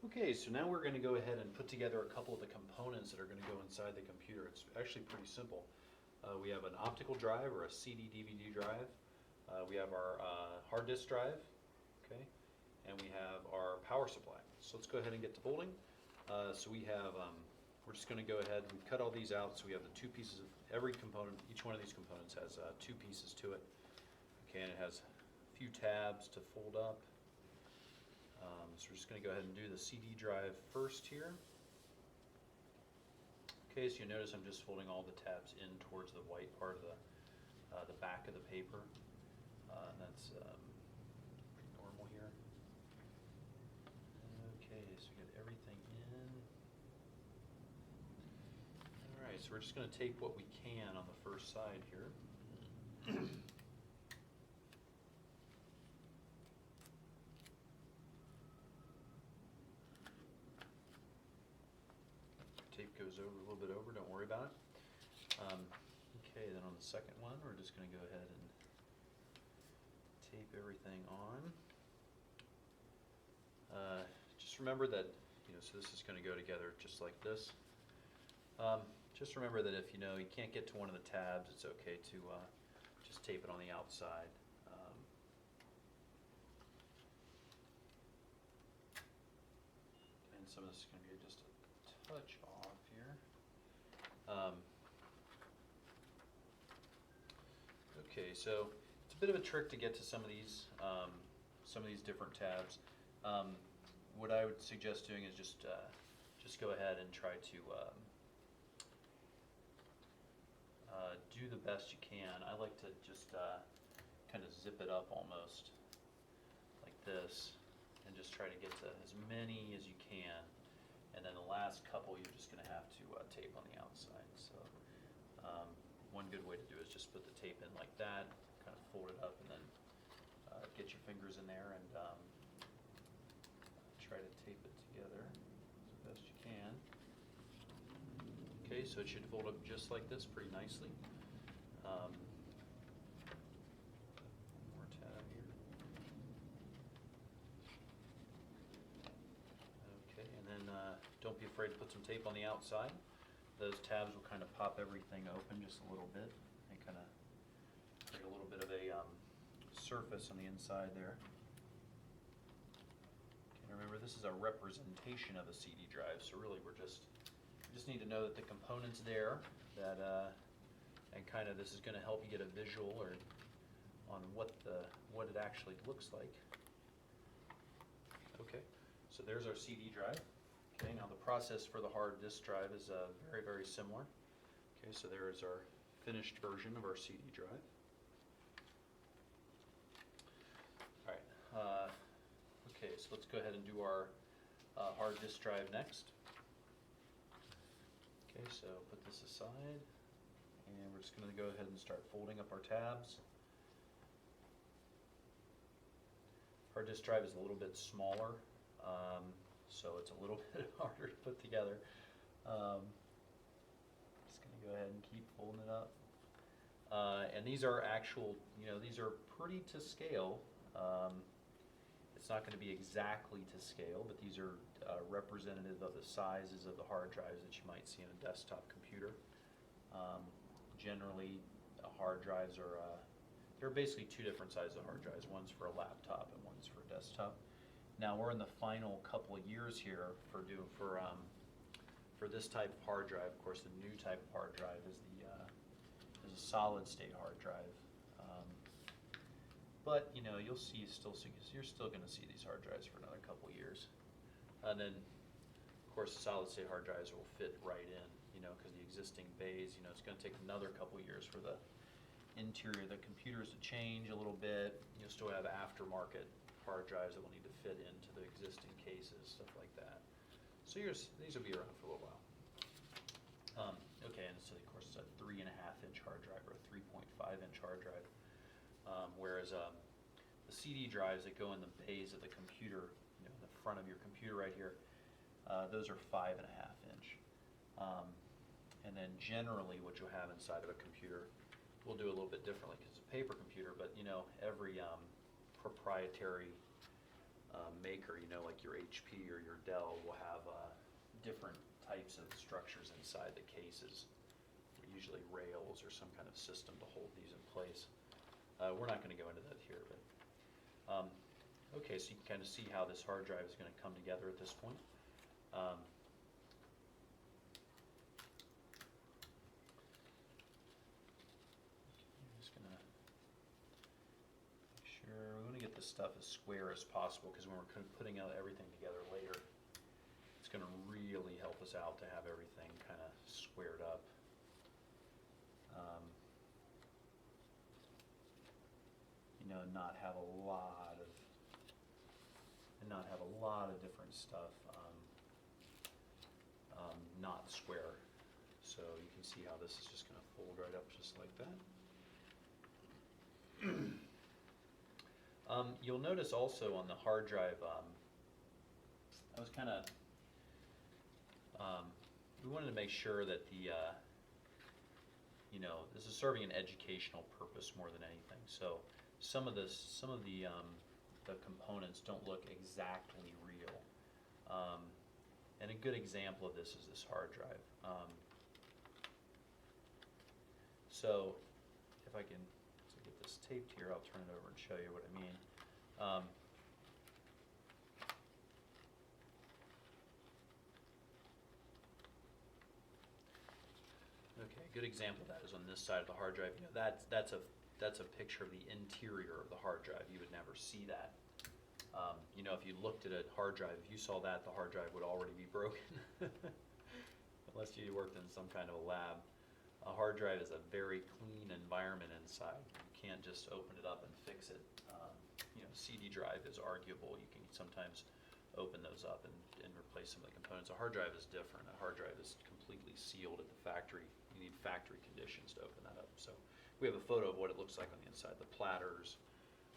Okay, so now we're going to go ahead and put together a couple of the components that are going to go inside the computer. It's actually pretty simple. We have an optical drive or a CD/DVD drive. We have our hard disk drive, okay, and we have our power supply. So let's go ahead and get to bolting. So we have, we're just going to go ahead and cut all these out. So we have the two pieces of every component. Each one of these components has two pieces to it. Okay, and it has a few tabs to fold up. So we're just going to go ahead and do the CD drive first here. Okay, so you notice I'm just folding all the tabs in towards the white part of the back of the paper. And that's pretty normal here. Okay, so we get everything in. All right, so we're just going to tape what we can on the first side here. Tape goes over a little bit over, don't worry about it. Okay, then on the second one, we're just going to go ahead and tape everything on. Just remember that, so this is going to go together just like this. Just remember that if you can't get to one of the tabs, it's okay to just tape it on the outside. And some of this is going to be just a touch off here. Okay, so it's a bit of a trick to get to some of these different tabs. What I would suggest doing is just go ahead and try to do the best you can. I like to just kind of zip it up almost like this and just try to get to as many as you can. And then the last couple you're just going to have to tape on the outside. So one good way to do it is just put the tape in like that, kind of fold it up, and then get your fingers in there and try to tape it together as best you can. Okay, so it should fold up just like this pretty nicely. One more tab here. Okay, and then don't be afraid to put some tape on the outside. Those tabs will kind of pop everything open just a little bit and kind of create a little bit of a surface on the inside there. Okay, remember this is a representation of a CD drive, so really we just need to know that the component's there, that and kind of this is going to help you get a visual or on what it actually looks like. Okay, so there's our CD drive. Okay, now the process for the hard disk drive is very, very similar. Okay, so there is our finished version of our CD drive. All right, okay, so let's go ahead and do our hard disk drive next. Okay, so put this aside, and we're just going to go ahead and start folding up our tabs. Hard disk drive is a little bit smaller, so it's a little bit harder to put together. Just going to go ahead and keep folding it up. And these are actual, these are pretty to scale. It's not going to be exactly to scale, but these are representative of the sizes of the hard drives that you might see in a desktop computer. Generally, hard drives are, there are basically two different sizes of hard drives. One's for a laptop and one's for a desktop. Now we're in the final couple of years here for this type of hard drive. Of course, the new type of hard drive is a solid state hard drive. But you'll see you're still going to see these hard drives for another couple of years, and then of course the solid state hard drives will fit right in, because the existing bays, it's going to take another couple of years for the interior of the computers to change a little bit. You'll still have aftermarket hard drives that will need to fit into the existing cases, stuff like that. So these will be around for a little while. Okay, and so of course it's a 3.5-inch hard drive or a 3.5-inch hard drive. Whereas the CD drives that go in the bays of the computer, in the front of your computer right here, those are 5.5-inch. And then generally what you'll have inside of a computer, we'll do a little bit differently because it's a paper computer, but every proprietary maker, you know, like your HP or your Dell will have different types of structures inside the cases, usually rails or some kind of system to hold these in place. We're not going to go into that here, but okay, so you can kind of see how this hard drive is going to come together at this point. I'm just going to make sure we want to get this stuff as square as possible, because when we're putting out everything together later, it's going to really help us out to have everything kind of squared up. You know, not have a lot of different stuff not square. So you can see how this is just going to fold right up just like that. You'll notice also on the hard drive, I was kind of, we wanted to make sure that the, you know, this is serving an educational purpose more than anything. So some of the components don't look exactly real. And a good example of this is this hard drive. So if I can get this taped here, I'll turn it over and show you what I mean. Okay, a good example of that is on this side of the hard drive. You know, that's a picture of the interior of the hard drive. You would never see that. You know, if you looked at a hard drive, if you saw that, the hard drive would already be broken, unless you worked in some kind of a lab. A hard drive is a very clean environment inside. You can't just open it up and fix it. You know, CD drive is arguable. You can sometimes open those up and replace some of the components. A hard drive is different. A hard drive is completely sealed at the factory. You need factory conditions to open that up. So we have a photo of what it looks like on the inside, the platters,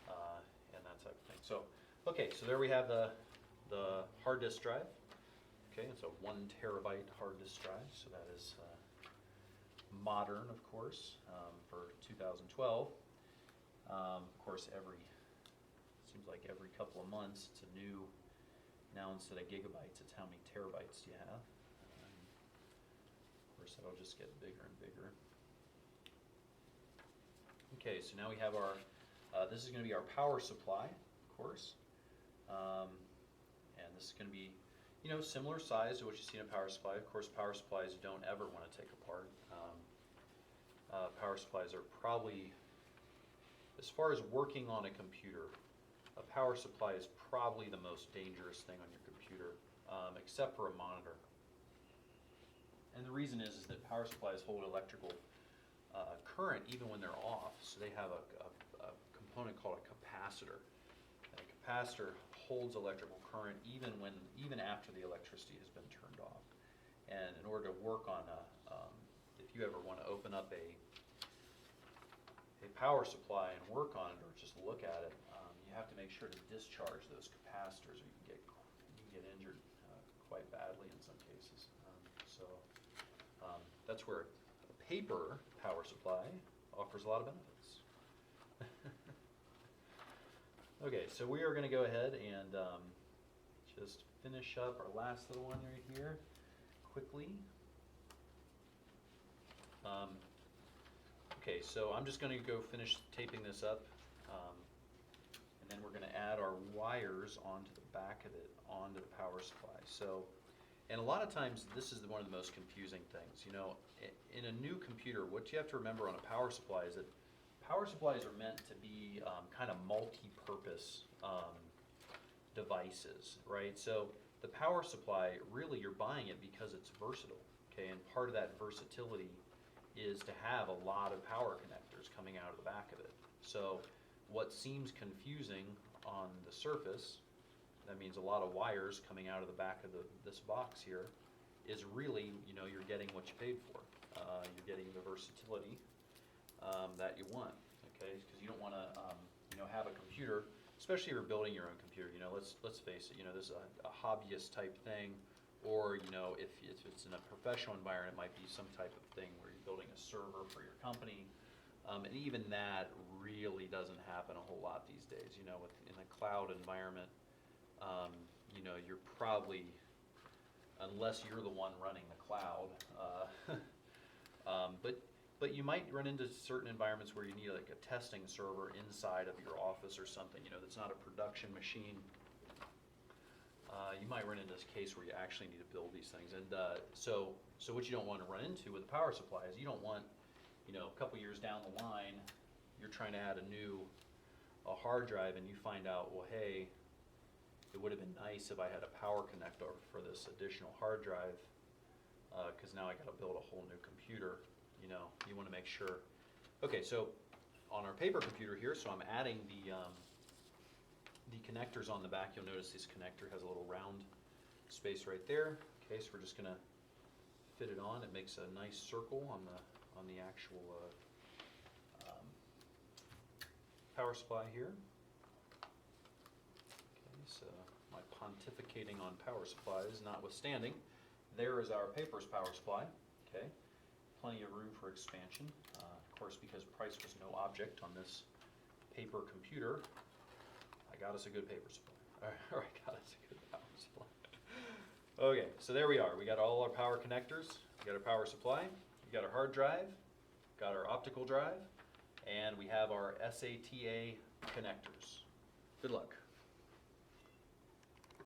and that type of thing. So, okay, so there we have the hard disk drive. Okay, it's a 1 terabyte hard disk drive, so that is modern, of course, for 2012. Of course, seems like every couple of months it's a new, now instead of gigabytes, it's how many terabytes do you have. Of course, that'll just get bigger and bigger. Okay, so now we have our, this is going to be our power supply, of course. And this is going to be, you know, similar size to what you see in a power supply. Of course, power supplies you don't ever want to take apart. Power supplies are probably, as far as working on a computer, a power supply is probably the most dangerous thing on your computer, except for a monitor. And the reason is that power supplies hold electrical current even when they're off. So they have a component called a capacitor. And a capacitor holds electrical current even after the electricity has been turned off. And in order to work on if you ever want to open up a power supply and work on it, or just look at it, you have to make sure to discharge those capacitors, or you can get injured quite badly in some cases. That's where a paper power supply offers a lot of benefits. Okay, so we are going to go ahead and just finish up our last little one right here quickly. Okay, so I'm just going to go finish taping this up, and then we're going to add our wires onto the back of it, onto the power supply. So, and a lot of times this is one of the most confusing things. You know, in a new computer, what you have to remember on a power supply is that power supplies are meant to be kind of multi-purpose devices, right? So the power supply, really you're buying it because it's versatile, okay? And part of that versatility is to have a lot of power connectors coming out of the back of it. So what seems confusing on the surface, that means a lot of wires coming out of the back of this box here, is really, you know, you're getting what you paid for. You're getting the versatility that you want, okay? Because you don't want to, you know, have a computer, especially if you're building your own computer. You know, let's face it. You know, this is a hobbyist type thing, or you know, if it's in a professional environment, it might be some type of thing where you're building a server for your company, and even that really doesn't happen a whole lot these days. You know, in a cloud environment, you know, you're probably, unless you're the one running the cloud, but you might run into certain environments where you need like a testing server inside of your office or something, you know, that's not a production machine. You might run into this case where you actually need to build these things. And so what you don't want to run into with a power supply is you don't want, you know, a couple years down the line, you're trying to add a hard drive and you find out, well, hey, it would have been nice if I had a power connector for this additional hard drive, because now I got to build a whole new computer. You know, you want to make sure. Okay, so on our paper computer here, so I'm adding the connectors on the back. You'll notice this connector has a little round space right there. Okay, so we're just gonna fit it on. It makes a nice circle on the actual power supply here. Okay, so my pontificating on power supplies notwithstanding, there is our paper's power supply. Okay, plenty of room for expansion. Of course, because price was no object on this paper computer, I got us a good paper supply. Or I got us a good power supply. Okay, so there we are. We got all our power connectors. We got our power supply. We got our hard drive. Got our optical drive. And we have our SATA connectors. Good luck.